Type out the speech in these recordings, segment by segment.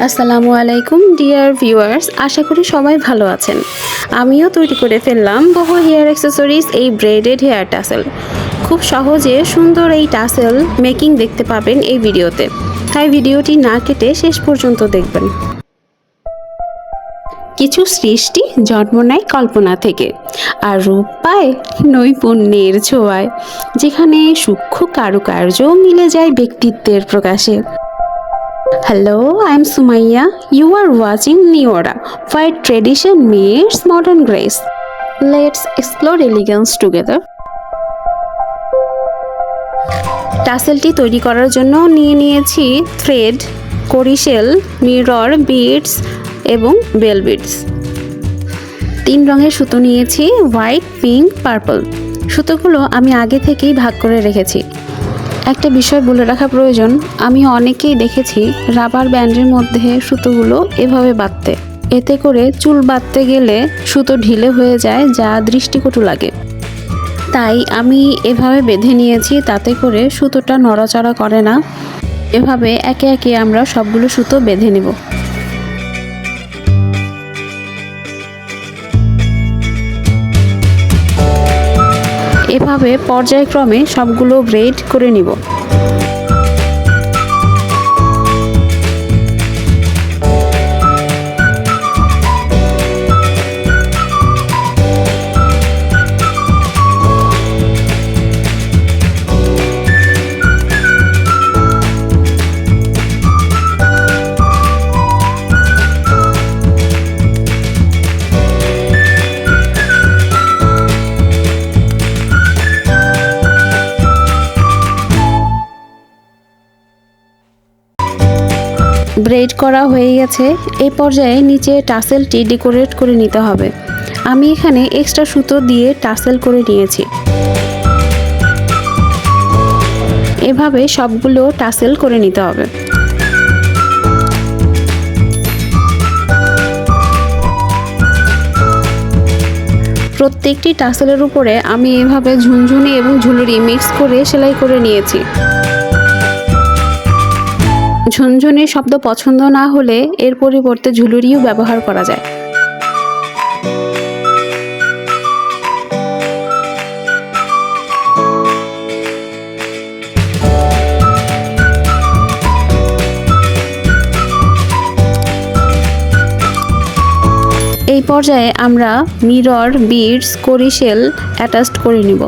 আসসালামু আলাইকুম dear viewers, আশা করি সবাই ভালো আছেন। আমিও তৈরি করে ফেললাম বহু হেয়ার অ্যাক্সেসরিজ এই ব্রেডেড হেয়ার টাসেল। খুব সহজে সুন্দর এই টাসেল মেকিং দেখতে পাবেন এই ভিডিওতে, তাই ভিডিওটি না কেটে শেষ পর্যন্ত দেখবেন। কিছু সৃষ্টি জন্ম নেয় কল্পনা থেকে, আর রূপ পায় নৈপুণ্যের ছোঁয়ায়, যেখানে সূক্ষ্ম কারুকার্য মিলে যায় ব্যক্তিত্বের প্রকাশে। Hello, I'm Sumaya. You are watching Neora, where tradition meets modern grace. Let's explore elegance together. টাসেলটি তৈরি করার জন্য নিয়েছি থ্রেড, কড়িশেল, মিরর, বিডস এবং বেল বিডস। 3 রঙের সুতো নিয়েছি, হোয়াইট, পিঙ্ক, পার্পল। সুতোগুলো আমি আগে থেকেই ভাগ করে রেখেছি। একটা বিষয় বলে রাখা প্রয়োজন, আমি অনেকেই দেখেছি রাবার ব্যান্ডের মধ্যে সুতোগুলো এভাবে বাঁধতে। এতে করে চুল বাঁধতে গেলে সুতো ঢিলে হয়ে যায়, যা দৃষ্টিকটু লাগে। তাই আমি এভাবে বেঁধে নিয়েছি, তাতে করে সুতোটা নড়াচড়া করে না। এভাবে একে একে আমরা সবগুলো সুতো বেঁধে নেব। এভাবে পর্যায়ক্রমে সবগুলো ব্রেড করে নিব। ব্রেড করা হয়ে গেছে। এই পর্যায়ে নিচে টাসেলটি ডেকোরেট করে নিতে হবে। আমি এখানে এক্সট্রা সুতো দিয়ে টাসেল করে নিয়েছি। এভাবে সবগুলো টাসেল করে নিতে হবে। প্রত্যেকটি টাসেলের উপরে আমি এভাবে ঝুনঝুনি এবং ঝুলুরি মিক্স করে সেলাই করে নিয়েছি। ঝুনঝুনির শব্দ পছন্দ না হলে এর পরিবর্তে ঝুলুরিও ব্যবহার করা যায়। এই পর্যায়ে আমরা মিরর, বিডস, কড়িশেল অ্যাটাচড করে নিব।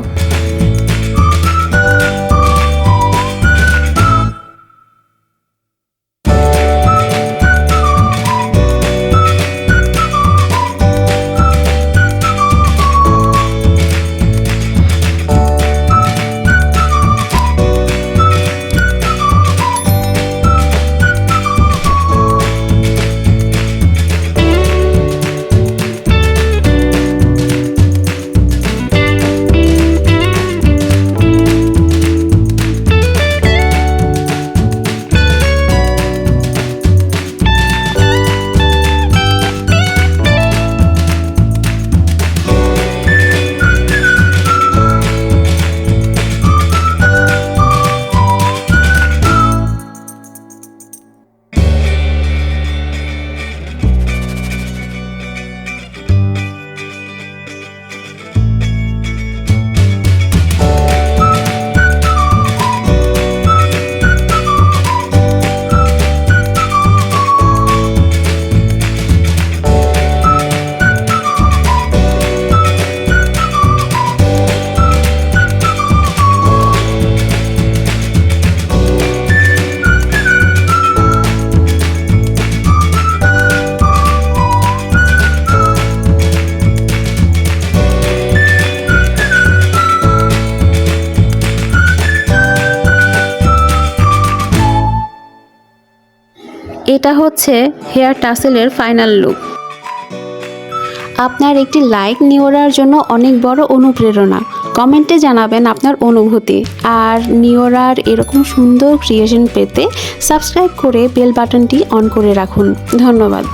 এটা হচ্ছে হেয়ার টাসেলের ফাইনাল লুক। আপনার একটি লাইক নিওরার জন্য অনেক বড় অনুপ্রেরণা। কমেন্টে জানাবেন আপনার অনুভূতি। আর নিওরার এরকম সুন্দর ক্রিয়েশন পেতে সাবস্ক্রাইব করে বেল বাটনটি অন করে রাখুন। ধন্যবাদ।